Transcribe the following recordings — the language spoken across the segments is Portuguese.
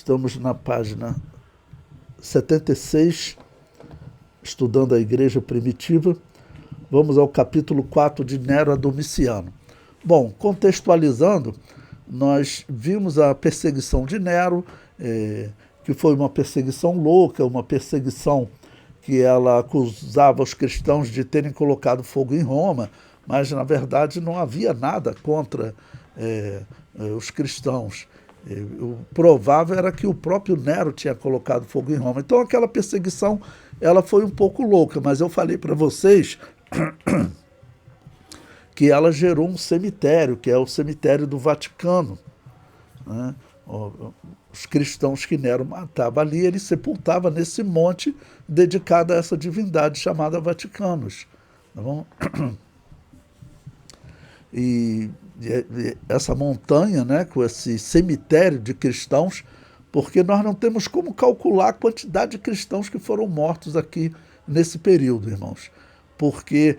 Estamos na página 76, estudando a Igreja Primitiva. Vamos ao capítulo 4 de Nero a Domiciano. Bom, contextualizando, nós vimos a perseguição de Nero, que foi uma perseguição louca, uma perseguição que ela acusava os cristãos de terem colocado fogo em Roma, mas na verdade não havia nada contra os cristãos. O provável era que o próprio Nero tinha colocado fogo em Roma. Então aquela perseguição ela foi um pouco louca, mas eu falei para vocês que ela gerou um cemitério, que é o cemitério do Vaticano, né? Os cristãos que Nero matava ali, ele sepultava nesse monte dedicado a essa divindade chamada Vaticanos. Tá bom? E essa montanha, né, com esse cemitério de cristãos, porque nós não temos como calcular a quantidade de cristãos que foram mortos aqui nesse período, irmãos. Porque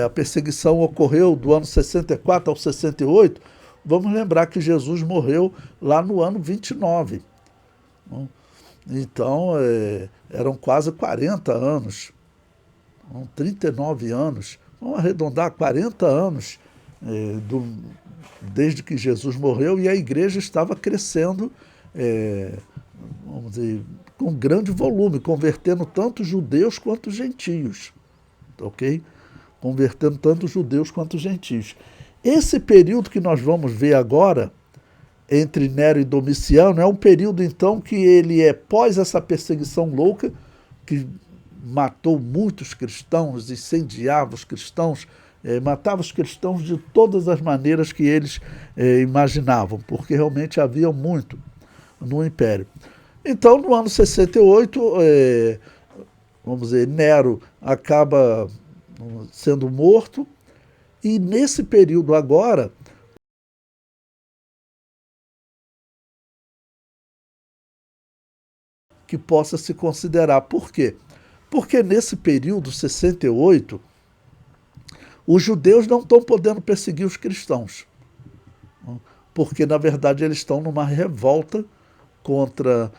a perseguição ocorreu do ano 64 ao 68, vamos lembrar que Jesus morreu lá no ano 29. Então, eram quase 40 anos, 39 anos, vamos arredondar 40 anos desde que Jesus morreu, e a igreja estava crescendo, vamos dizer, com grande volume, convertendo tanto judeus quanto gentios. Ok? Convertendo tanto judeus quanto gentios. Esse período que nós vamos ver agora, entre Nero e Domiciano, é um período, então, que ele é pós essa perseguição louca, que matou muitos cristãos, incendiava os cristãos, matava os cristãos de todas as maneiras que eles imaginavam, porque realmente havia muito no Império. Então, no ano 68, vamos dizer, Nero acaba sendo morto, e nesse período agora, que possa se considerar. Por quê? Porque nesse período, 68, os judeus não estão podendo perseguir os cristãos, porque, na verdade, eles estão numa revolta contra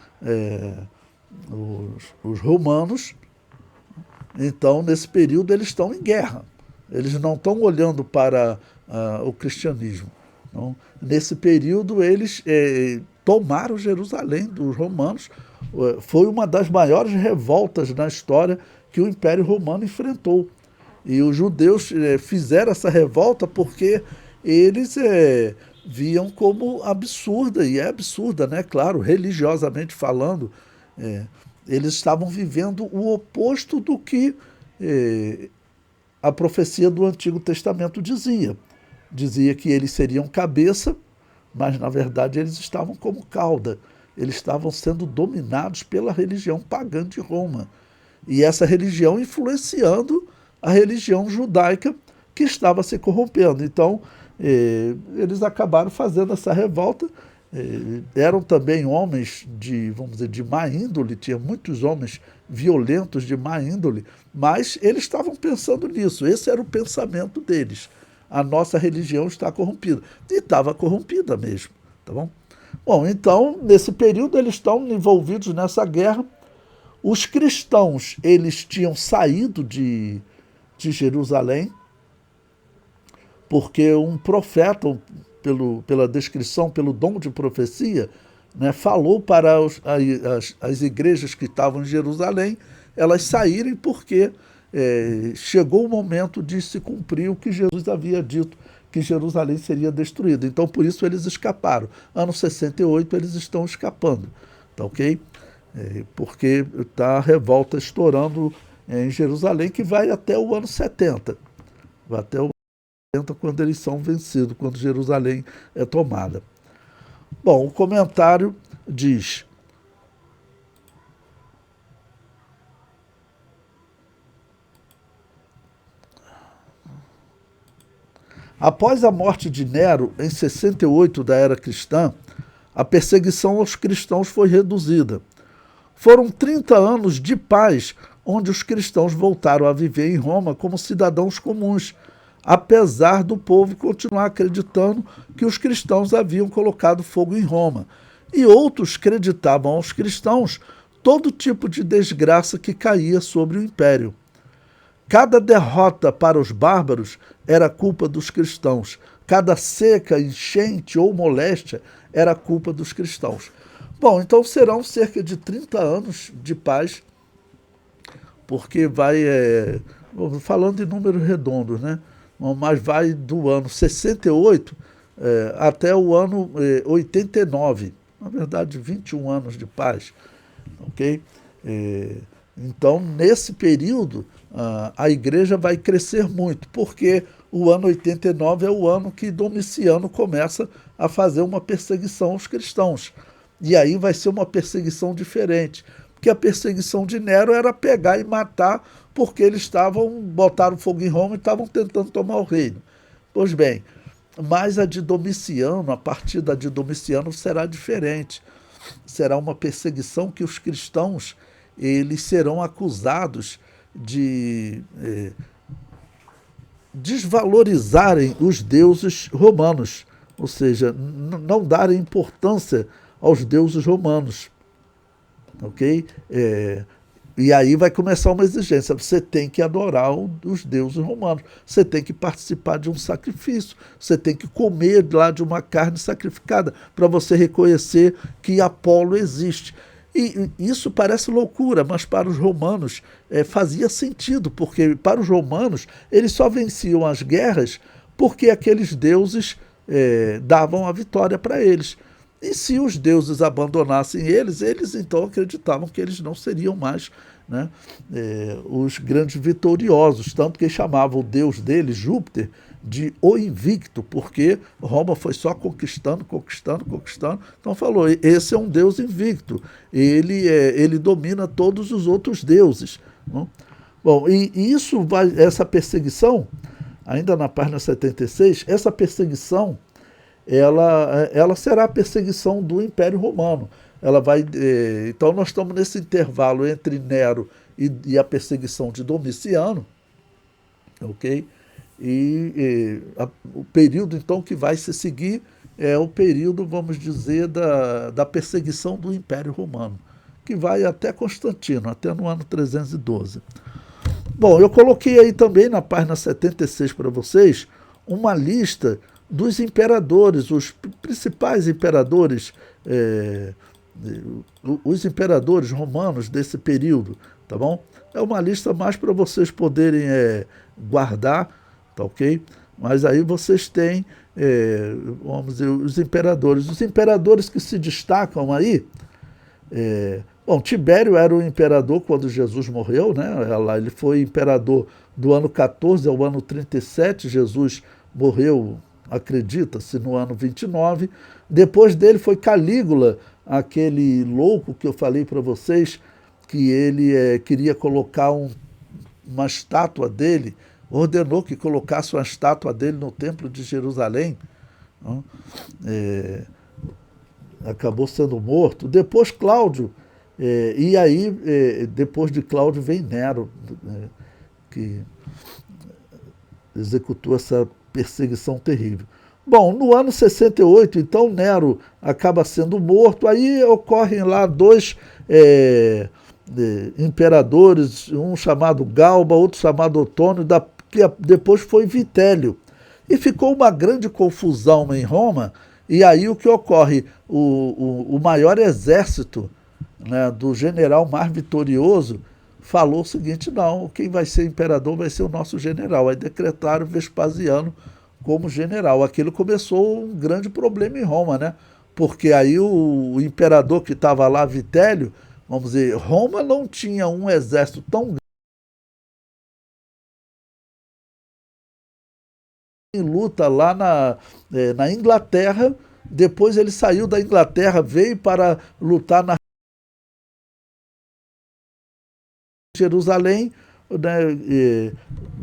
os romanos. Então, nesse período, eles estão em guerra. Eles não estão olhando para o cristianismo. Então, nesse período, eles tomaram Jerusalém dos romanos. Foi uma das maiores revoltas na história que o Império Romano enfrentou. E os judeus fizeram essa revolta porque eles viam como absurda, e é absurda, né? Claro, religiosamente falando, eles estavam vivendo o oposto do que a profecia do Antigo Testamento dizia. Dizia que eles seriam cabeça, mas na verdade eles estavam como cauda. Eles estavam sendo dominados pela religião pagã de Roma. E essa religião influenciando a religião judaica, que estava se corrompendo. Então, eles acabaram fazendo essa revolta. Eram também homens vamos dizer, de má índole, tinha muitos homens violentos de má índole, mas eles estavam pensando nisso, esse era o pensamento deles. A nossa religião está corrompida. E estava corrompida mesmo, tá bom? Bom, então, nesse período, eles estão envolvidos nessa guerra. Os cristãos, eles tinham saído de Jerusalém, porque um profeta, pela descrição, pelo dom de profecia, né, falou para as igrejas que estavam em Jerusalém, elas saírem porque chegou o momento de se cumprir o que Jesus havia dito, que Jerusalém seria destruída. Então, por isso, eles escaparam. Ano 68, eles estão escapando, tá ok? Porque está a revolta estourando em Jerusalém, que vai até o ano 70. Vai até o ano 70, quando eles são vencidos, quando Jerusalém é tomada. Bom, o comentário diz: após a morte de Nero, em 68 da era cristã, a perseguição aos cristãos foi reduzida. Foram 30 anos de paz, onde os cristãos voltaram a viver em Roma como cidadãos comuns, apesar do povo continuar acreditando que os cristãos haviam colocado fogo em Roma. e outros creditavam aos cristãos todo tipo de desgraça que caía sobre o império. Cada derrota para os bárbaros era culpa dos cristãos. Cada seca, enchente ou moléstia era culpa dos cristãos. Bom, então serão cerca de 30 anos de paz, porque vai, falando em números redondos, né? Mas vai do ano 68 até o ano 89. Na verdade, 21 anos de paz. Ok? Então, nesse período, a igreja vai crescer muito, porque o ano 89 é o ano que Domiciano começa a fazer uma perseguição aos cristãos. E aí vai ser uma perseguição diferente, porque a perseguição de Nero era pegar e matar, porque eles botaram fogo em Roma e estavam tentando tomar o reino. Pois bem, mas a de Domiciano, a partir da de Domiciano, será diferente. Será uma perseguição que os cristãos eles serão acusados de desvalorizarem os deuses romanos, ou seja, não darem importância aos deuses romanos. Ok? E aí vai começar uma exigência. Você tem que adorar os deuses romanos. Você tem que participar de um sacrifício. Você tem que comer lá de uma carne sacrificada para você reconhecer que Apolo existe. E isso parece loucura, mas para os romanos fazia sentido, porque para os romanos eles só venciam as guerras porque aqueles deuses davam a vitória para eles. E se os deuses abandonassem eles então acreditavam que eles não seriam mais, né, os grandes vitoriosos, tanto que chamavam o deus deles, Júpiter, de o invicto, porque Roma foi só conquistando. Então falou, esse é um deus invicto, ele domina todos os outros deuses. Não? Bom, e isso essa perseguição, ainda na página 76, essa perseguição ela será a perseguição do Império Romano. Então nós estamos nesse intervalo entre Nero e a perseguição de Domiciano, ok? O período então que vai se seguir é o período, vamos dizer, da perseguição do Império Romano, que vai até Constantino, até no ano 312. Bom, eu coloquei aí também na página 76 para vocês uma lista dos imperadores, os principais imperadores, os imperadores romanos desse período, tá bom? É uma lista mais para vocês poderem guardar, tá ok? Mas aí vocês têm, vamos dizer, os imperadores que se destacam aí. Bom, Tibério era o imperador quando Jesus morreu, né? Ele foi imperador do ano 14 ao ano 37, Jesus morreu, acredita-se, no ano 29. Depois dele foi Calígula, aquele louco que eu falei para vocês, que ele queria colocar uma estátua dele, ordenou que colocasse uma estátua dele no Templo de Jerusalém. Não? Acabou sendo morto. Depois Cláudio, e aí depois de Cláudio vem Nero, que executou essa perseguição terrível. Bom, no ano 68, então, Nero acaba sendo morto, aí ocorrem lá dois imperadores, um chamado Galba, outro chamado Otônio, que depois foi Vitélio. E ficou uma grande confusão em Roma, e aí o que ocorre? O maior exército, né, do general mais vitorioso falou o seguinte: não, quem vai ser imperador vai ser o nosso general. Aí decretaram Vespasiano como general. Aquilo começou um grande problema em Roma, né? Porque aí o imperador que estava lá, Vitélio, vamos dizer, Roma não tinha um exército tão grande em luta lá na Inglaterra. Depois ele saiu da Inglaterra, veio para lutar na Jerusalém, né,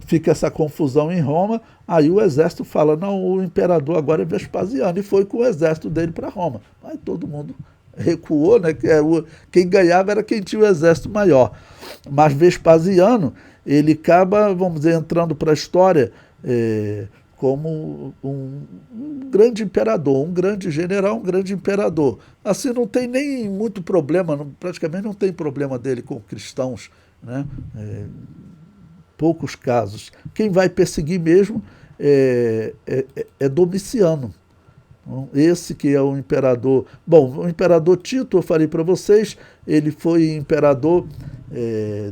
fica essa confusão em Roma, aí o exército fala, não, o imperador agora é Vespasiano, e foi com o exército dele para Roma. Aí todo mundo recuou, né, quem ganhava era quem tinha o exército maior. Mas Vespasiano, ele acaba, vamos dizer, entrando para a história como um grande imperador, um grande general, um grande imperador. Assim, não tem nem muito problema, praticamente não tem problema dele com cristãos, né? Poucos casos. Quem vai perseguir mesmo é Domiciano. Esse que é o imperador. Bom, o imperador Tito, eu falei para vocês, ele foi imperador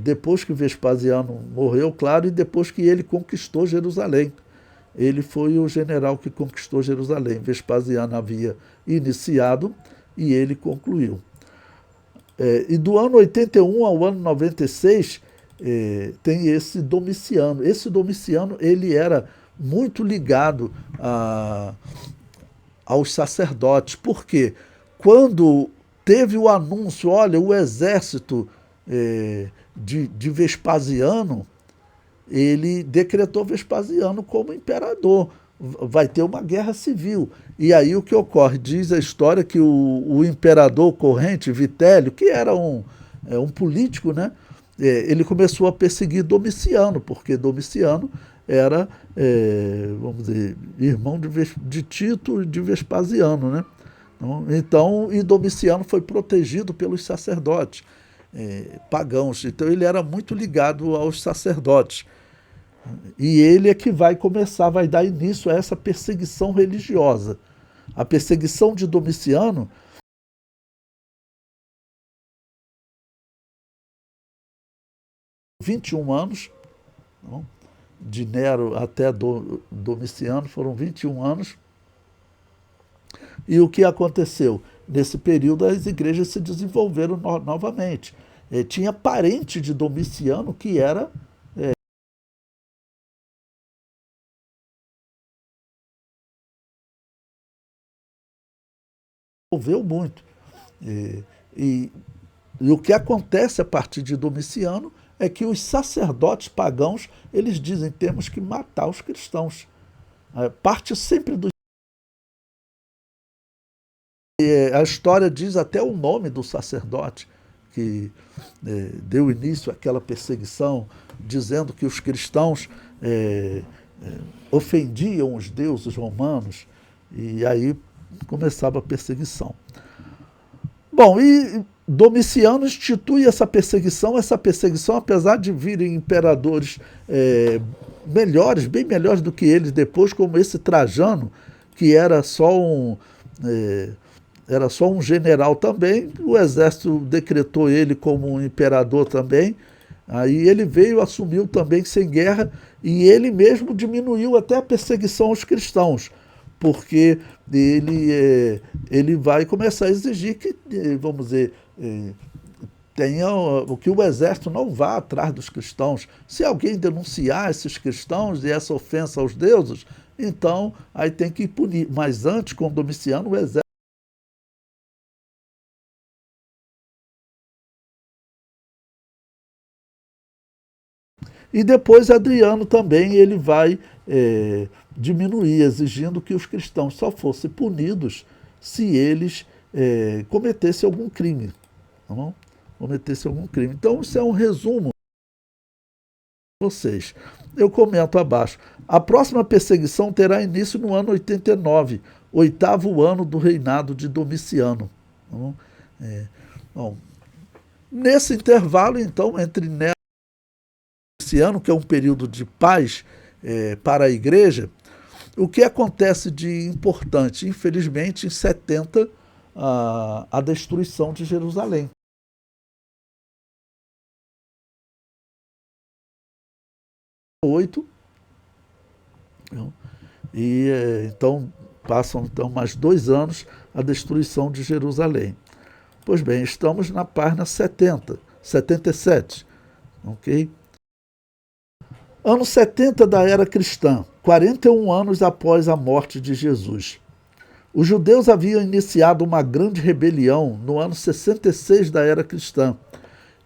depois que Vespasiano morreu, claro, e depois que ele conquistou Jerusalém. Ele foi o general que conquistou Jerusalém. Vespasiano havia iniciado e ele concluiu. E do ano 81 ao ano 96, tem esse Domiciano. Esse Domiciano, ele era muito ligado aos sacerdotes. Por quê? Quando teve o anúncio, olha, o exército de Vespasiano, ele decretou Vespasiano como imperador. Vai ter uma guerra civil. E aí o que ocorre? Diz a história que o imperador corrente, Vitélio, que era um político, né? Ele começou a perseguir Domiciano, porque Domiciano era, vamos dizer, irmão de Tito e de Vespasiano, né? Então, e Domiciano foi protegido pelos sacerdotes pagãos. Então ele era muito ligado aos sacerdotes. E ele é que vai começar, vai dar início a essa perseguição religiosa. A perseguição de Domiciano, 21 anos, não? De Nero até Domiciano foram 21 anos. E o que aconteceu? Nesse período as igrejas se desenvolveram novamente. Tinha parente de Domiciano que era desenvolveu muito. E, e, e o que acontece a partir de Domiciano é que os sacerdotes pagãos, eles dizem, temos que matar os cristãos. Parte sempre do... A história diz até o nome do sacerdote que deu início àquela perseguição, dizendo que os cristãos ofendiam os deuses romanos, e aí começava a perseguição. Bom, e Domiciano institui essa perseguição, apesar de virem imperadores melhores, bem melhores do que eles depois, como esse Trajano, que era só um general também, o exército decretou ele como um imperador também, aí ele veio, assumiu também sem guerra, e ele mesmo diminuiu até a perseguição aos cristãos, porque ele vai começar a exigir que, vamos dizer, tenha o que o exército não vá atrás dos cristãos. Se alguém denunciar esses cristãos e essa ofensa aos deuses, então aí tem que punir. Mas antes, com Domiciano, o exército... E depois Adriano também ele vai diminuir, exigindo que os cristãos só fossem punidos se eles cometessem algum crime. Tá bom? Cometessem algum crime. Então, isso é um resumo de vocês. Eu comento abaixo. A próxima perseguição terá início no ano 89, 8º ano do reinado de Domiciano. Tá bom? Bom, nesse intervalo, então, entre Nero e Domiciano, que é um período de paz para a igreja, o que acontece de importante? Infelizmente, em 70, a destruição de Jerusalém. E então passam então mais 2 anos a destruição de Jerusalém. Pois bem, estamos na página 70, 77, ok? Ano 70 da era cristã, 41 anos após a morte de Jesus. Os judeus haviam iniciado uma grande rebelião no ano 66 da era cristã,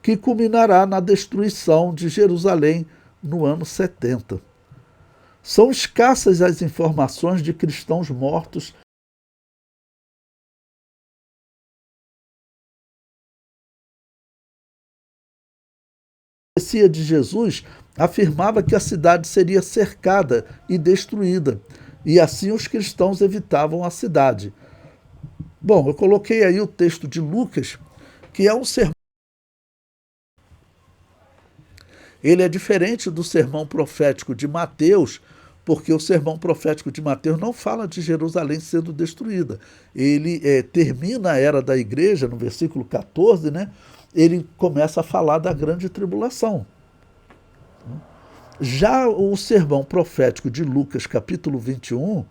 que culminará na destruição de Jerusalém no ano 70. São escassas as informações de cristãos mortos profecia de Jesus afirmava que a cidade seria cercada e destruída, e assim os cristãos evitavam a cidade. Bom, eu coloquei aí o texto de Lucas, que é um sermão. Ele é diferente do sermão profético de Mateus, porque o sermão profético de Mateus não fala de Jerusalém sendo destruída. Ele termina a era da igreja, no versículo 14, né? Ele começa a falar da grande tribulação. Já o sermão profético de Lucas, capítulo 21,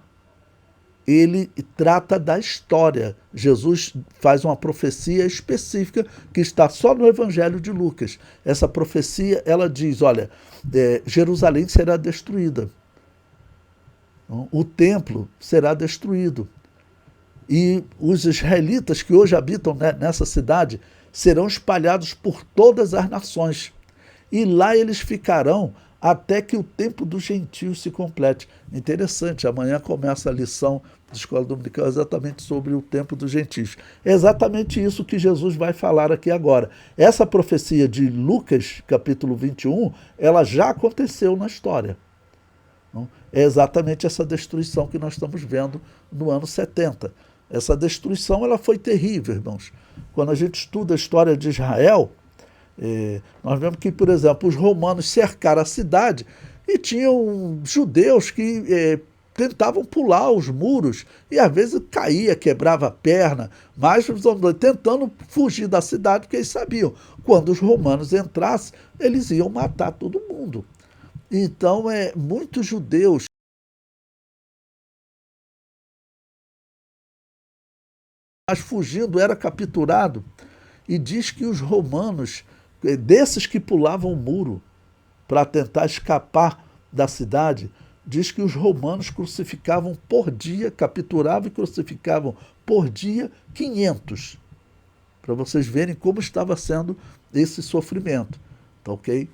ele trata da história. Jesus faz uma profecia específica que está só no Evangelho de Lucas. Essa profecia, ela diz, olha, Jerusalém será destruída. O templo será destruído. E os israelitas que hoje habitam nessa cidade serão espalhados por todas as nações. E lá eles ficarão até que o tempo dos gentios se complete. Interessante, amanhã começa a lição da Escola Dominical exatamente sobre o tempo dos gentios. É exatamente isso que Jesus vai falar aqui agora. Essa profecia de Lucas, capítulo 21, ela já aconteceu na história. É exatamente essa destruição que nós estamos vendo no ano 70. Essa destruição ela foi terrível, irmãos. Quando a gente estuda a história de Israel, nós vemos que, por exemplo, os romanos cercaram a cidade e tinham judeus que tentavam pular os muros e às vezes caía, quebrava a perna, mas tentando fugir da cidade, porque eles sabiam, quando os romanos entrassem, eles iam matar todo mundo. Então, muitos judeus mas fugindo era capturado, e diz que os romanos, desses que pulavam o muro para tentar escapar da cidade, diz que os romanos crucificavam por dia, capturavam e crucificavam por dia 500, para vocês verem como estava sendo esse sofrimento. Tá ok?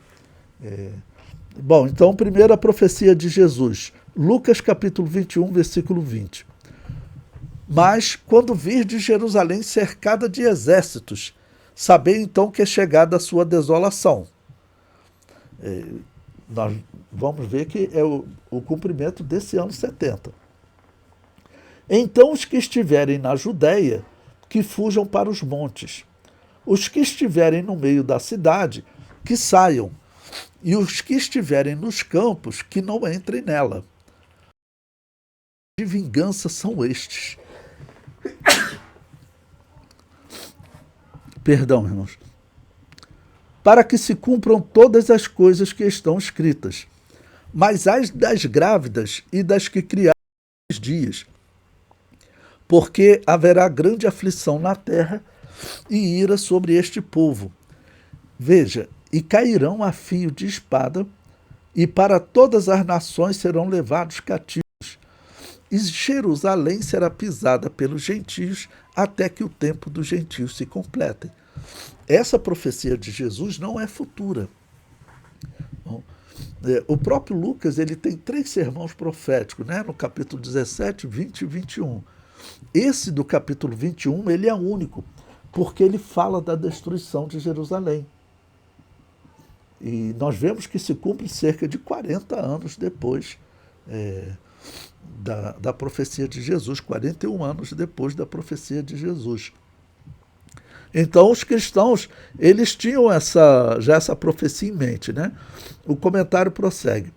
Bom, então, primeira profecia de Jesus, Lucas capítulo 21, versículo 20. Mas, quando virdes Jerusalém cercada de exércitos, sabei então que é chegada a sua desolação. Nós vamos ver que é o cumprimento desse ano 70. Então os que estiverem na Judéia, que fujam para os montes. Os que estiverem no meio da cidade, que saiam. E os que estiverem nos campos, que não entrem nela. De vingança são estes. Perdão, irmãos. Para que se cumpram todas as coisas que estão escritas, mas as das grávidas e das que criaram os dias. Porque haverá grande aflição na terra e ira sobre este povo. Veja, e cairão a fio de espada, e para todas as nações serão levados cativos. E Jerusalém será pisada pelos gentios até que o tempo dos gentios se complete. Essa profecia de Jesus não é futura. Bom, o próprio Lucas ele tem 3 sermões proféticos, né? No capítulo 17, 20 e 21. Esse do capítulo 21 ele é único, porque ele fala da destruição de Jerusalém. E nós vemos que se cumpre cerca de 40 anos depois da profecia de Jesus, 41 anos depois da profecia de Jesus. Então os cristãos, eles tinham já essa profecia em mente, né? O comentário prossegue.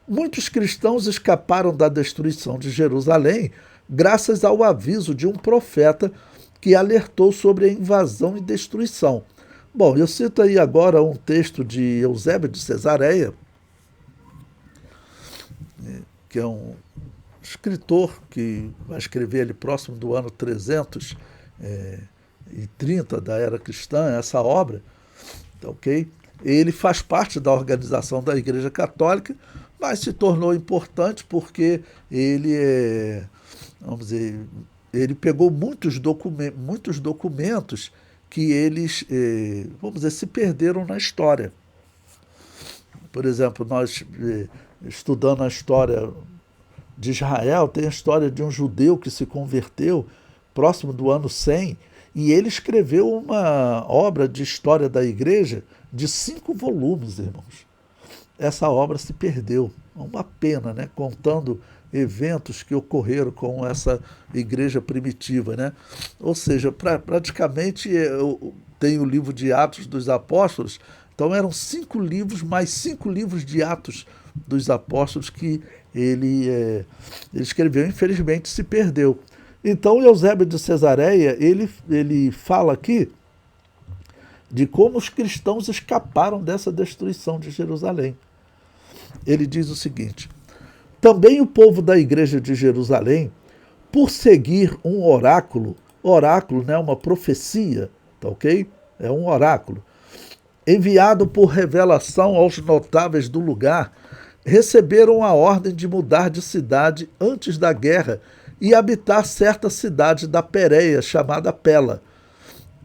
Muitos cristãos escaparam da destruição de Jerusalém graças ao aviso de um profeta que alertou sobre a invasão e destruição. Bom, eu cito aí agora um texto de Eusébio de Cesareia, que é um escritor que vai escrever ali próximo do ano 330 da era cristã, essa obra, ok? Ele faz parte da organização da Igreja Católica, mas se tornou importante porque ele vamos dizer, ele pegou muitos documentos que eles, vamos dizer, se perderam na história. Por exemplo, nós estudando a história de Israel, tem a história de um judeu que se converteu próximo do ano 100, E ele escreveu uma obra de história da igreja de 5 volumes, irmãos. Essa obra se perdeu. Uma pena, né? Contando eventos que ocorreram com essa igreja primitiva, né? Ou seja, praticamente tem o livro de Atos dos Apóstolos, então eram 5 livros, mais 5 livros de Atos dos Apóstolos que ele escreveu, infelizmente se perdeu. Então Eusébio de Cesareia, ele fala aqui de como os cristãos escaparam dessa destruição de Jerusalém. Ele diz o seguinte: também o povo da igreja de Jerusalém, por seguir um oráculo, né, uma profecia, tá ok? É um oráculo, enviado por revelação aos notáveis do lugar, receberam a ordem de mudar de cidade antes da guerra e habitar certa cidade da Pérea, chamada Pela,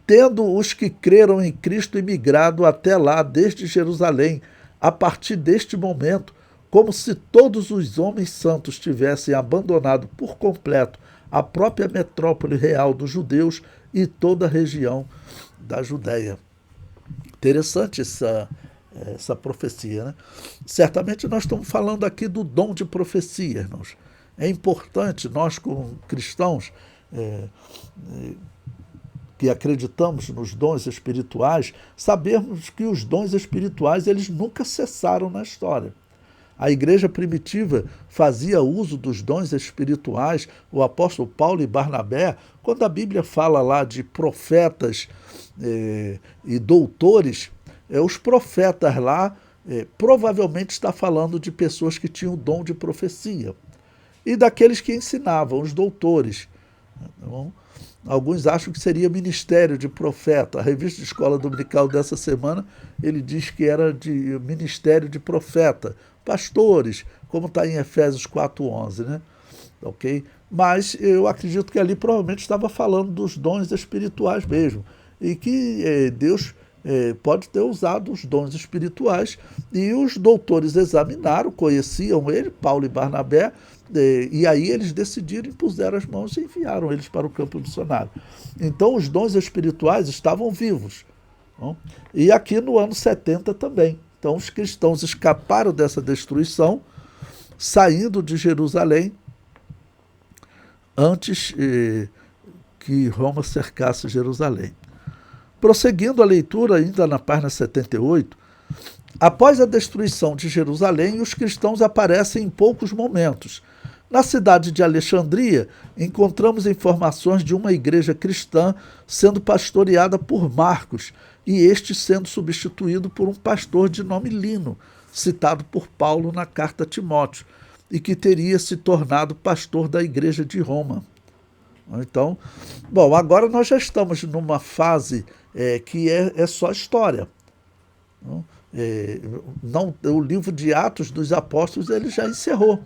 tendo os que creram em Cristo imigrado até lá desde Jerusalém, a partir deste momento, como se todos os homens santos tivessem abandonado por completo a própria metrópole real dos judeus e toda a região da Judéia. Interessante essa profecia, né? Certamente nós estamos falando aqui do dom de profecia, irmãos. É importante nós, como cristãos, que acreditamos nos dons espirituais, sabermos que os dons espirituais eles nunca cessaram na história. A igreja primitiva fazia uso dos dons espirituais. O apóstolo Paulo e Barnabé, quando a Bíblia fala lá de profetas e doutores, os profetas lá provavelmente está falando de pessoas que tinham o dom de profecia. E daqueles que ensinavam, os doutores. Então, alguns acham que seria ministério de profeta. A revista de Escola Dominical dessa semana, ele diz que era de ministério de profeta. Pastores, como está em Efésios 4:11, né? Ok? Mas eu acredito que ali provavelmente estava falando dos dons espirituais mesmo. E que Deus pode ter usado os dons espirituais. E os doutores examinaram, conheciam ele, Paulo e Barnabé, e aí eles decidiram, impuseram as mãos e enviaram eles para o campo missionário. Então os dons espirituais estavam vivos. Não? E aqui no ano 70 também. Então os cristãos escaparam dessa destruição, saindo de Jerusalém, antes que Roma cercasse Jerusalém. Prosseguindo a leitura, ainda na página 78, após a destruição de Jerusalém, os cristãos aparecem em poucos momentos. Na cidade de Alexandria, encontramos informações de uma igreja cristã sendo pastoreada por Marcos, e este sendo substituído por um pastor de nome Lino, citado por Paulo na carta a Timóteo, e que teria se tornado pastor da igreja de Roma. Então, bom, agora nós já estamos numa fase que é só história. O livro de Atos dos Apóstolos ele já encerrou.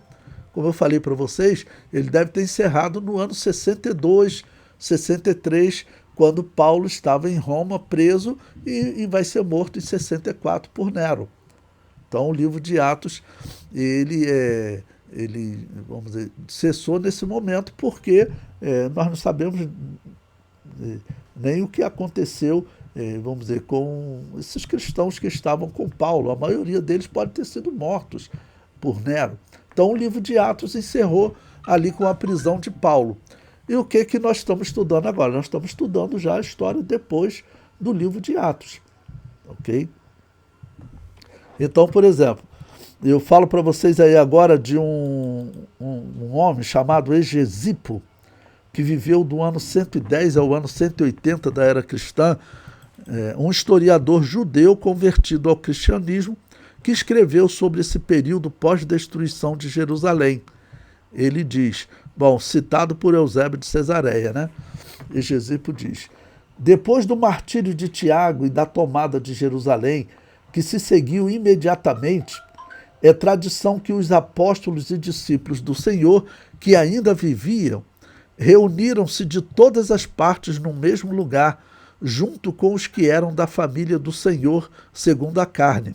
Como eu falei para vocês, ele deve ter encerrado no ano 62, 63, quando Paulo estava em Roma preso e vai ser morto em 64 por Nero. Então o livro de Atos ele vamos dizer, cessou nesse momento porque nós não sabemos nem o que aconteceu, vamos dizer, com esses cristãos que estavam com Paulo. A maioria deles pode ter sido mortos por Nero. Então o livro de Atos encerrou ali com a prisão de Paulo. E o que nós estamos estudando agora? Nós estamos estudando já a história depois do livro de Atos. Ok? Então, por exemplo, eu falo para vocês aí agora de um homem chamado Hegesipo, que viveu do ano 110 ao ano 180 da era cristã, um historiador judeu convertido ao cristianismo, que escreveu sobre esse período pós-destruição de Jerusalém. Ele diz, citado por Eusébio de Cesareia, né? Hegesipo diz: depois do martírio de Tiago e da tomada de Jerusalém, que se seguiu imediatamente, é tradição que os apóstolos e discípulos do Senhor, que ainda viviam, reuniram-se de todas as partes no mesmo lugar, junto com os que eram da família do Senhor, segundo a carne.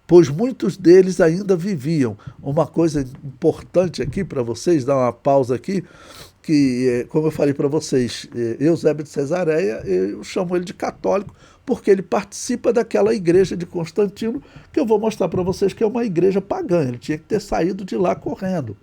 Pois muitos deles ainda viviam. Uma coisa importante aqui para vocês, dar uma pausa aqui, que, como eu falei para vocês, Eusébio de Cesareia, eu chamo ele de católico, porque ele participa daquela igreja de Constantino, que eu vou mostrar para vocês que é uma igreja pagã. Ele tinha que ter saído de lá correndo.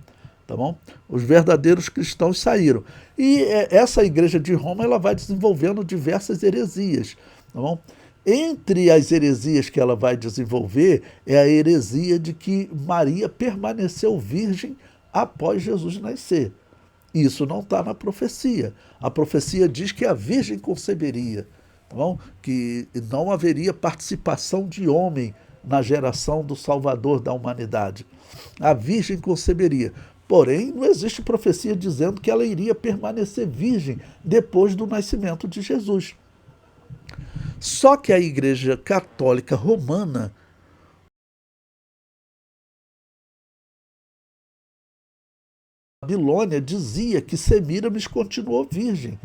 Tá bom? Os verdadeiros cristãos saíram. E essa igreja de Roma ela vai desenvolvendo diversas heresias. Tá bom? Entre as heresias que ela vai desenvolver é a heresia de que Maria permaneceu virgem após Jesus nascer. Isso não está na profecia. A profecia diz que a virgem conceberia, tá bom? Que não haveria participação de homem na geração do Salvador da humanidade. A virgem conceberia. Porém, não existe profecia dizendo que ela iria permanecer virgem depois do nascimento de Jesus. Só que a Igreja Católica Romana Babilônia dizia que Semíramis continuou virgem,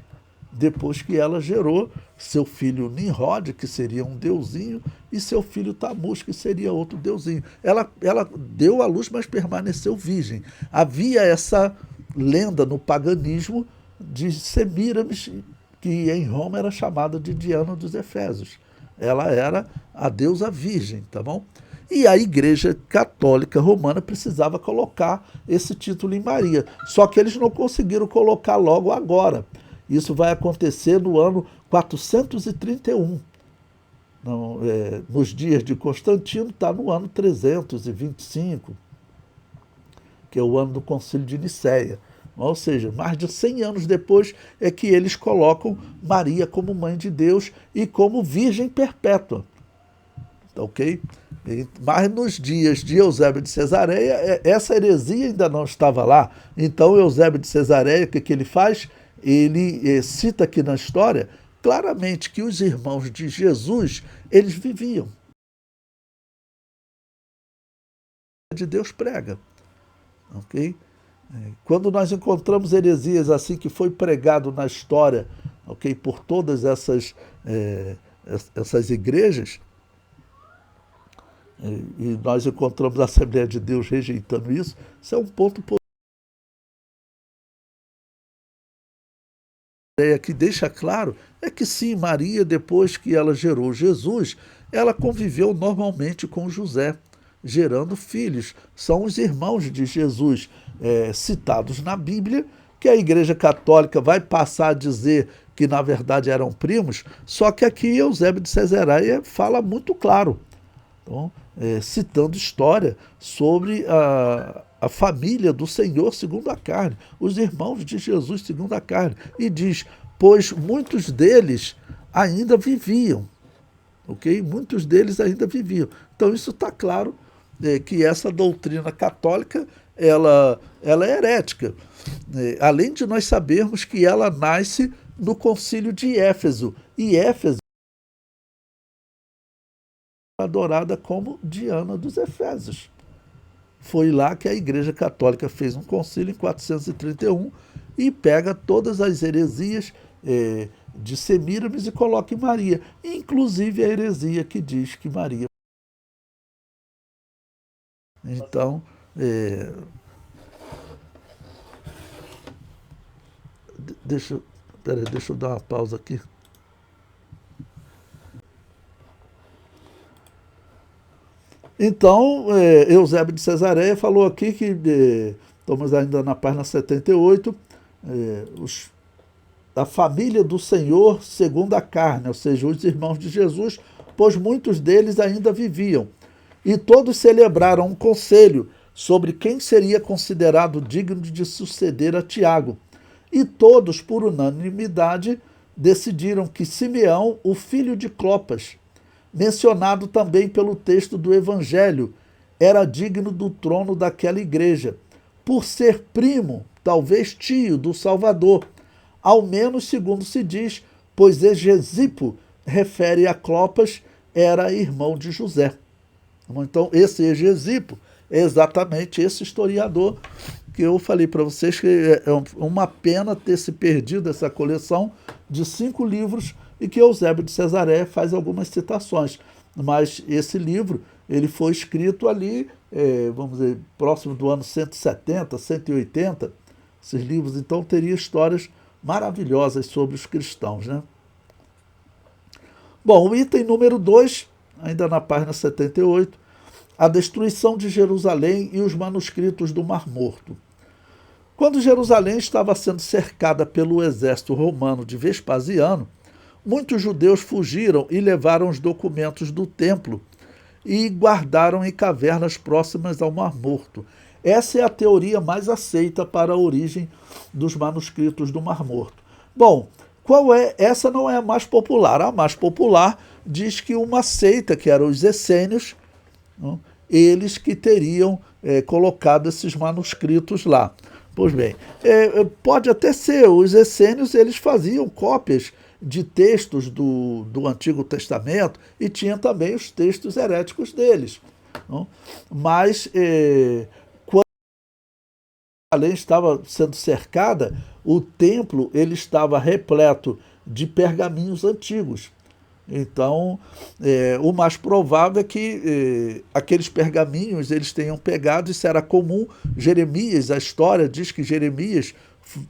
depois que ela gerou seu filho Nimrod, que seria um deusinho, e seu filho Tamuz, que seria outro deusinho. Ela deu à luz, mas permaneceu virgem. Havia essa lenda no paganismo de Semíramis, que em Roma era chamada de Diana dos Efésios. Ela era a deusa virgem, tá bom? E a Igreja Católica Romana precisava colocar esse título em Maria. Só que eles não conseguiram colocar logo agora. Isso vai acontecer no ano 431. Não, nos dias de Constantino, está no ano 325, que é o ano do Concílio de Nicéia. Ou seja, mais de 100 anos depois é que eles colocam Maria como mãe de Deus e como virgem perpétua. Ok? Mas nos dias de Eusébio de Cesareia, essa heresia ainda não estava lá. Então, Eusébio de Cesareia, o que ele faz? Ele cita aqui na história claramente que os irmãos de Jesus, eles viviam. De Deus prega. Ok? Quando nós encontramos heresias assim que foi pregado na história, ok, por todas essas igrejas, e nós encontramos a Assembleia de Deus rejeitando isso, isso é um ponto positivo. A ideia que deixa claro é que sim, Maria, depois que ela gerou Jesus, ela conviveu normalmente com José, gerando filhos. São os irmãos de Jesus citados na Bíblia, que a Igreja Católica vai passar a dizer que na verdade eram primos, só que aqui Eusébio de Cesareia fala muito claro. Então, citando história sobre a família do Senhor segundo a carne, os irmãos de Jesus segundo a carne, e diz, pois muitos deles ainda viviam, ok? Muitos deles ainda viviam. Então isso está claro que essa doutrina católica ela é herética, além de nós sabermos que ela nasce no concílio de Éfeso, e Éfeso adorada como Diana dos Efésios. Foi lá que a Igreja Católica fez um concílio em 431 e pega todas as heresias de Semíramis e coloca em Maria, inclusive a heresia que diz que Maria. Então, deixa eu dar uma pausa aqui. Então, Eusébio de Cesareia falou aqui que, estamos ainda na página 78, a família do Senhor segundo a carne, ou seja, os irmãos de Jesus, pois muitos deles ainda viviam. E todos celebraram um conselho sobre quem seria considerado digno de suceder a Tiago. E todos, por unanimidade, decidiram que Simeão, o filho de Clopas, mencionado também pelo texto do Evangelho, era digno do trono daquela igreja, por ser primo, talvez tio, do Salvador, ao menos segundo se diz, pois Egesipo refere a Clopas, era irmão de José. Então, esse Egesipo é exatamente esse historiador que eu falei para vocês que é uma pena ter se perdido essa coleção de 5 livros e que Eusébio de Cesareia faz algumas citações. Mas esse livro ele foi escrito ali, vamos dizer, próximo do ano 170, 180, Esses livros, então, teriam histórias maravilhosas sobre os cristãos, né? Bom, o item número 2, ainda na página 78, a destruição de Jerusalém e os manuscritos do Mar Morto. Quando Jerusalém estava sendo cercada pelo exército romano de Vespasiano, muitos judeus fugiram e levaram os documentos do templo e guardaram em cavernas próximas ao Mar Morto. Essa é a teoria mais aceita para a origem dos manuscritos do Mar Morto. Bom, qual é? Essa não é a mais popular. A mais popular diz que uma seita, que eram os essênios, eles que teriam colocado esses manuscritos lá. Pois bem, pode até ser, os essênios eles faziam cópias de textos do Antigo Testamento e tinha também os textos heréticos deles. Não? Mas, quando Jerusalém estava sendo cercada, o templo ele estava repleto de pergaminhos antigos. Então, o mais provável é que aqueles pergaminhos eles tenham pegado, isso era comum. Jeremias, a história diz que Jeremias,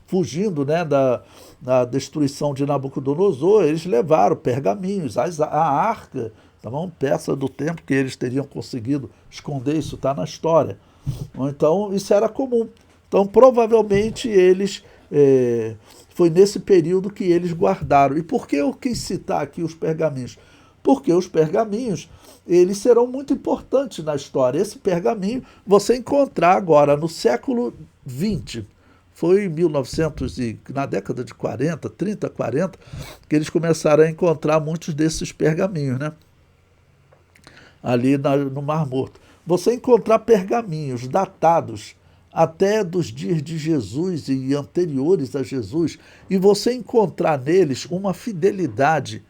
fugindo, né, da destruição de Nabucodonosor, eles levaram pergaminhos, a arca, tá bom? Peça do templo que eles teriam conseguido esconder, isso está na história. Então, isso era comum. Então, provavelmente, eles... foi nesse período que eles guardaram. E por que eu quis citar aqui os pergaminhos? Porque os pergaminhos, eles serão muito importantes na história. Esse pergaminho você encontrar agora no século XX. Foi em 1900, na década de 40, 30, 40, que eles começaram a encontrar muitos desses pergaminhos, né? Ali no Mar Morto. Você encontrar pergaminhos datados até dos dias de Jesus e anteriores a Jesus, e você encontrar neles uma fidelidade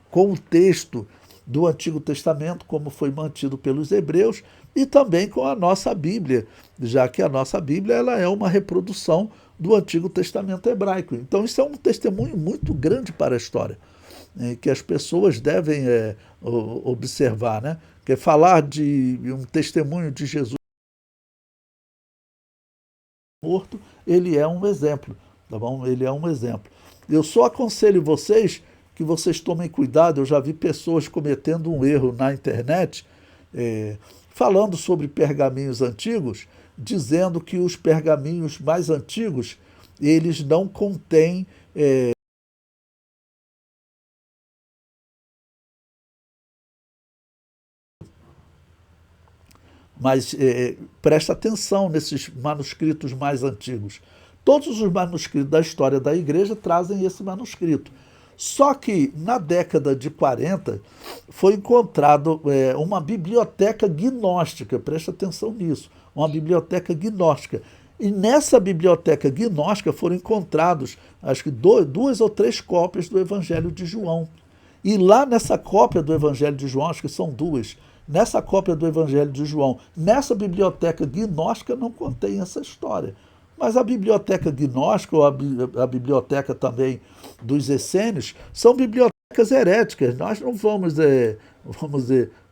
com o texto do Antigo Testamento, como foi mantido pelos hebreus, e também com a nossa Bíblia, já que a nossa Bíblia ela é uma reprodução do Antigo Testamento hebraico. Então isso é um testemunho muito grande para a história, que as pessoas devem observar, né? Que falar de um testemunho de Jesus morto, ele é um exemplo, tá bom? Ele é um exemplo. Eu só aconselho vocês que vocês tomem cuidado. Eu já vi pessoas cometendo um erro na internet, falando sobre pergaminhos antigos, dizendo que os pergaminhos mais antigos, eles não contêm mas presta atenção nesses manuscritos mais antigos. Todos os manuscritos da história da igreja trazem esse manuscrito. Só que na década de 40 foi encontrado uma biblioteca gnóstica, presta atenção nisso, uma biblioteca gnóstica. E nessa biblioteca gnóstica foram encontrados, acho que 2 ou 3 cópias do Evangelho de João. E lá nessa cópia do Evangelho de João, acho que são 2, nessa cópia do Evangelho de João, nessa biblioteca gnóstica não contém essa história. Mas a biblioteca gnóstica, ou a biblioteca também dos essênios, são bibliotecas heréticas. Nós não vamos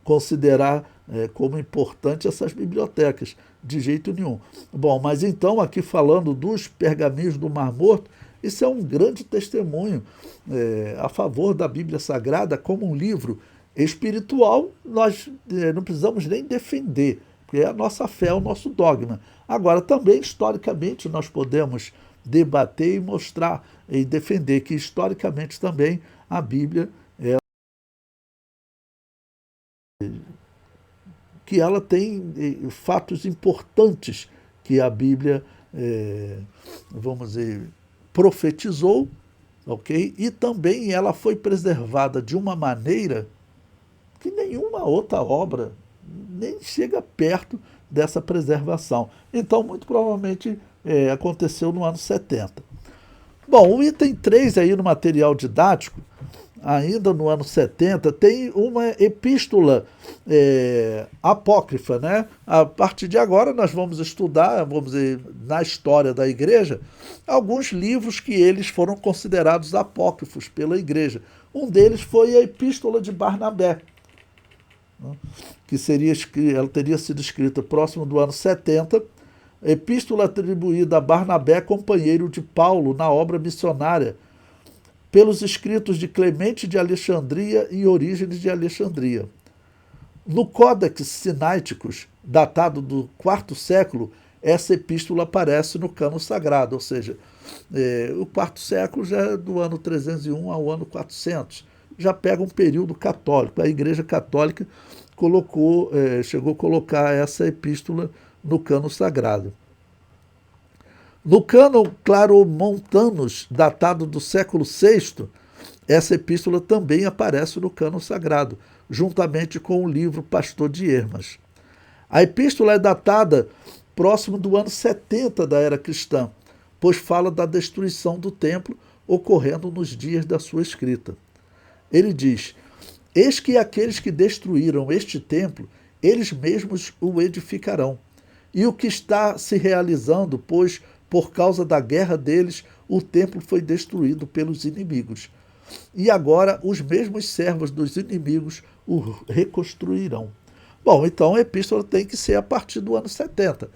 considerar como importante essas bibliotecas, de jeito nenhum. Bom, mas então, aqui falando dos pergaminhos do Mar Morto, isso é um grande testemunho a favor da Bíblia Sagrada como um livro espiritual. Nós não precisamos nem defender, porque é a nossa fé, é o nosso dogma. Agora, também, historicamente, nós podemos debater e mostrar e defender que, historicamente, também a Bíblia que ela tem fatos importantes que a Bíblia, vamos dizer, profetizou, ok? E também ela foi preservada de uma maneira que nenhuma outra obra nem chega perto dessa preservação. Então, muito provavelmente, aconteceu no ano 70. Bom, o item 3 aí no material didático, ainda no ano 70, tem uma epístola apócrifa, né? A partir de agora nós vamos estudar, vamos dizer, na história da igreja, alguns livros que eles foram considerados apócrifos pela igreja. Um deles foi a Epístola de Barnabé, que ela teria sido escrita próximo do ano 70, epístola atribuída a Barnabé, companheiro de Paulo na obra missionária, pelos escritos de Clemente de Alexandria e Orígenes de Alexandria. No Códex Sinaiticus, datado do IV século, essa epístola aparece no cânon sagrado, ou seja, o quarto século já é do ano 301 ao ano 400, já pega um período católico. A Igreja Católica chegou a colocar essa epístola no cânon sagrado. No cânon Claromontanus, datado do século VI, essa epístola também aparece no cânon sagrado, juntamente com o livro Pastor de Hermas. A epístola é datada próximo do ano 70 da era cristã, pois fala da destruição do templo ocorrendo nos dias da sua escrita. Ele diz: eis que aqueles que destruíram este templo, eles mesmos o edificarão. E o que está se realizando, pois, por causa da guerra deles, o templo foi destruído pelos inimigos. E agora os mesmos servos dos inimigos o reconstruirão. Bom, então a epístola tem que ser a partir do ano 70,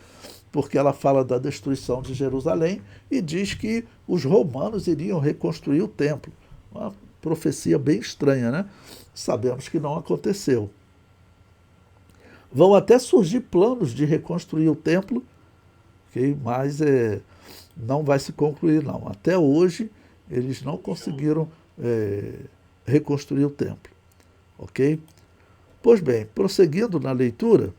porque ela fala da destruição de Jerusalém e diz que os romanos iriam reconstruir o templo. Uma profecia bem estranha, né? Sabemos que não aconteceu. Vão até surgir planos de reconstruir o templo, okay? Mas não vai se concluir, não. Até hoje, eles não conseguiram reconstruir o templo. Ok? Pois bem, prosseguindo na leitura,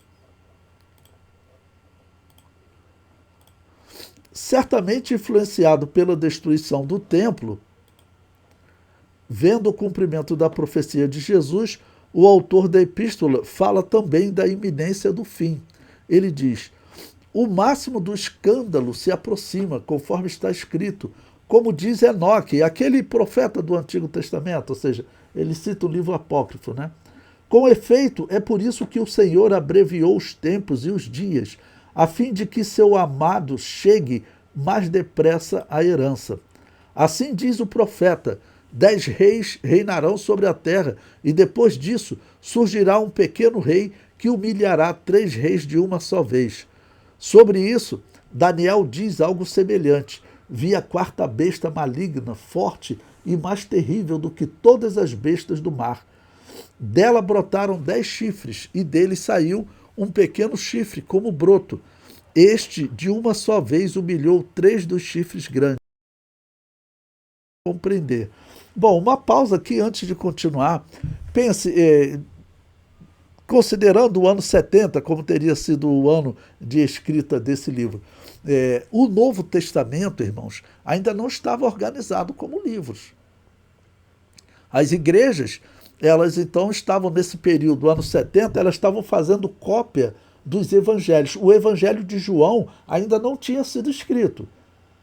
certamente influenciado pela destruição do templo, vendo o cumprimento da profecia de Jesus, o autor da epístola fala também da iminência do fim. Ele diz: o máximo do escândalo se aproxima, conforme está escrito, como diz Enoque, aquele profeta do Antigo Testamento, ou seja, ele cita o livro apócrifo, né? Com efeito, é por isso que o Senhor abreviou os tempos e os dias, a fim de que seu amado chegue mais depressa à herança. Assim diz o profeta: 10 reis reinarão sobre a terra, e depois disso surgirá um pequeno rei que humilhará 3 reis de uma só vez. Sobre isso, Daniel diz algo semelhante: vi a 4ª besta maligna, forte e mais terrível do que todas as bestas do mar. Dela brotaram 10 chifres, e dele saiu um pequeno chifre como broto. Este, de uma só vez, humilhou 3 dos chifres grandes. Compreender. Bom, uma pausa aqui antes de continuar. Pense, considerando o ano 70, como teria sido o ano de escrita desse livro, o Novo Testamento, irmãos, ainda não estava organizado como livros. As igrejas, elas então estavam nesse período, do ano 70, elas estavam fazendo cópia dos evangelhos. O evangelho de João ainda não tinha sido escrito.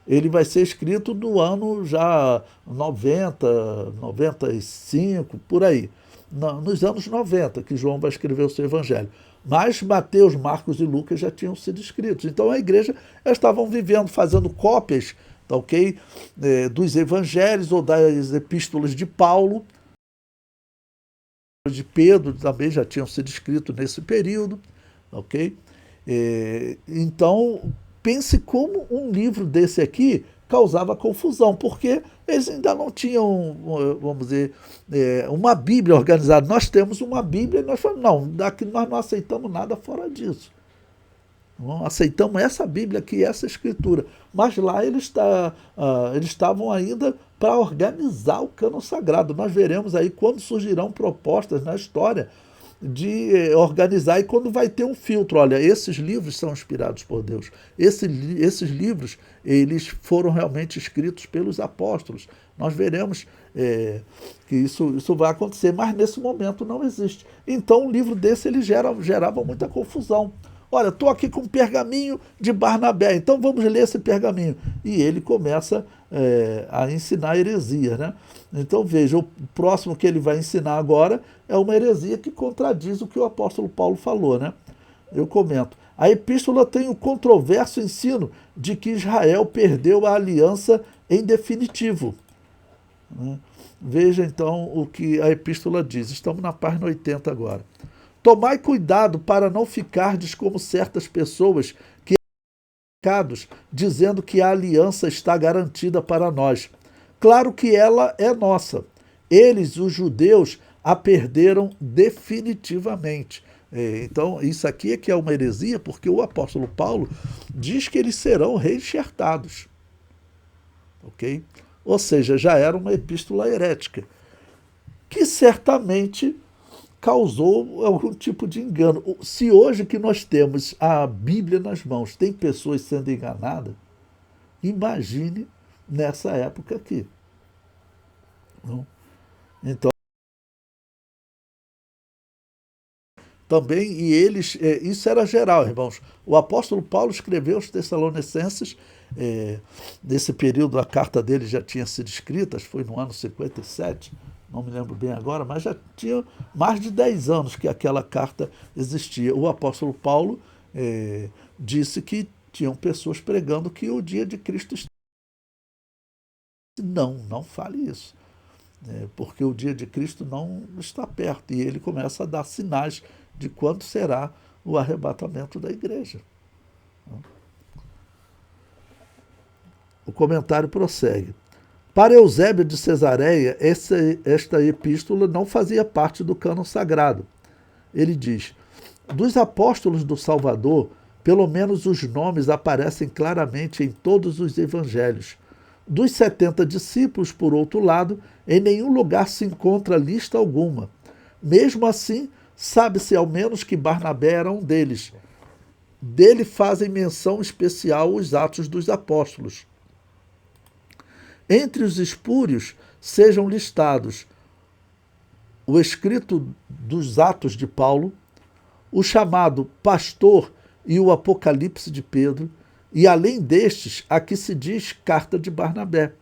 Ele vai ser escrito no ano já 90, 95, por aí. Nos anos 90, que João vai escrever o seu evangelho. Mas Mateus, Marcos e Lucas já tinham sido escritos. Então a igreja, elas estavam vivendo, fazendo cópias, tá, ok? Dos evangelhos ou das epístolas de Paulo, de Pedro também já tinham sido escritos nesse período, ok? Então, pense como um livro desse aqui causava confusão, porque eles ainda não tinham, vamos dizer, uma Bíblia organizada. Nós temos uma Bíblia e nós falamos, não, daqui nós não aceitamos nada fora disso. Não aceitamos essa Bíblia aqui, essa escritura. Mas lá eles estavam ainda para organizar o cânon sagrado. Nós veremos aí quando surgirão propostas na história de organizar e quando vai ter um filtro. Olha, esses livros são inspirados por Deus. Esses livros, eles foram realmente escritos pelos apóstolos. Nós veremos que isso vai acontecer, mas nesse momento não existe. Então um livro desse ele gerava muita confusão. Olha, estou aqui com um pergaminho de Barnabé, então vamos ler esse pergaminho. E ele começa a ensinar heresia, né? Então veja, o próximo que ele vai ensinar agora é uma heresia que contradiz o que o apóstolo Paulo falou, né? Eu comento. A epístola tem o controverso ensino de que Israel perdeu a aliança em definitivo, né? Veja então o que a epístola diz. Estamos na página 80 agora. Tomai cuidado para não ficardes como certas pessoas que pecados, dizendo que a aliança está garantida para nós. Claro que ela é nossa. Eles, os judeus, a perderam definitivamente. Então, isso aqui é que é uma heresia, porque o apóstolo Paulo diz que eles serão reenxertados. Ok? Ou seja, já era uma epístola herética, que certamente causou algum tipo de engano. Se hoje que nós temos a Bíblia nas mãos, tem pessoas sendo enganadas, imagine nessa época aqui. Não? Então, também, e eles, isso era geral, irmãos. O apóstolo Paulo escreveu aos Tessalonicenses, nesse período a carta dele já tinha sido escrita, foi no ano 57, não me lembro bem agora, mas já tinha mais de 10 anos que aquela carta existia. O apóstolo Paulo disse que tinham pessoas pregando que o dia de Cristo está. Não fale isso, porque o dia de Cristo não está perto, e ele começa a dar sinais de quando será o arrebatamento da igreja. O comentário prossegue. Para Eusébio de Cesareia, esta epístola não fazia parte do cânon sagrado. Ele diz: dos apóstolos do Salvador, pelo menos os nomes aparecem claramente em todos os evangelhos. Dos 70 discípulos, por outro lado, em nenhum lugar se encontra lista alguma. Mesmo assim, sabe-se ao menos que Barnabé era um deles. Dele fazem menção especial os Atos dos Apóstolos. Entre os espúrios sejam listados o escrito dos Atos de Paulo, o chamado Pastor e o Apocalipse de Pedro, e além destes, a que se diz Carta de Barnabé,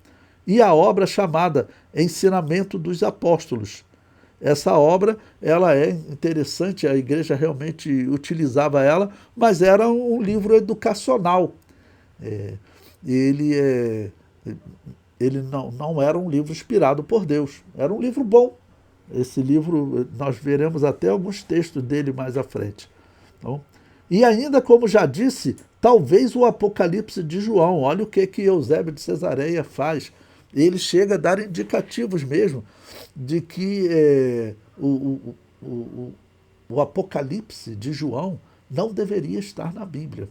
e a obra chamada Ensinamento dos Apóstolos. Essa obra, ela é interessante, a igreja realmente utilizava ela, mas era um livro educacional. Ele não era um livro inspirado por Deus, era um livro bom. Esse livro, nós veremos até alguns textos dele mais à frente. Então, e ainda, como já disse, talvez o Apocalipse de João. Olha o que Eusébio de Cesareia faz. Ele chega a dar indicativos mesmo de que o Apocalipse de João não deveria estar na Bíblia.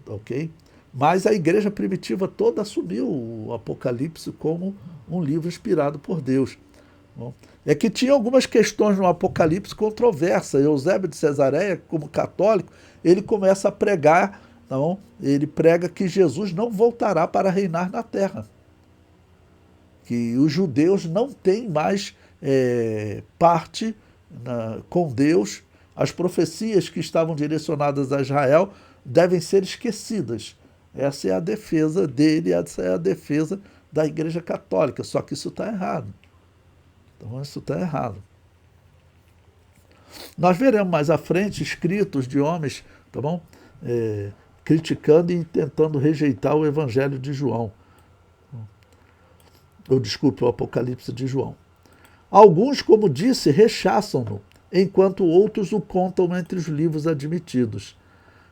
Ok? Mas a igreja primitiva toda assumiu o Apocalipse como um livro inspirado por Deus. É que tinha algumas questões no Apocalipse controversas. Eusébio de Cesareia, como católico, ele começa a pregar, ele prega que Jesus não voltará para reinar na terra. Que os judeus não têm mais parte com Deus. As profecias que estavam direcionadas a Israel devem ser esquecidas. Essa é a defesa dele, essa é a defesa da Igreja Católica. Só que isso está errado. Então, isso está errado. Nós veremos mais à frente escritos de homens, tá bom? Criticando e tentando rejeitar o Evangelho de João. O Apocalipse de João. Alguns, como disse, rechaçam-no, enquanto outros o contam entre os livros admitidos.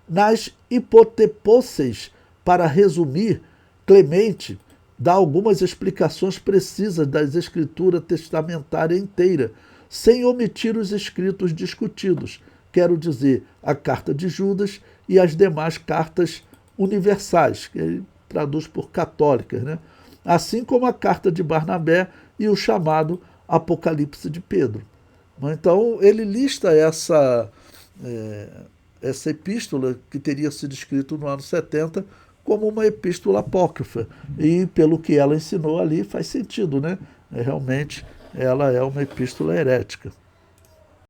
Nas hipotepôseis, para resumir, Clemente dá algumas explicações precisas das escrituras testamentárias inteira, sem omitir os escritos discutidos, quero dizer, a carta de Judas e as demais cartas universais, que ele traduz por católicas, né? Assim como a carta de Barnabé e o chamado Apocalipse de Pedro. Então, ele lista essa epístola, que teria sido escrita no ano 70, como uma epístola apócrifa. E, pelo que ela ensinou ali, faz sentido, né? Realmente, ela é uma epístola herética.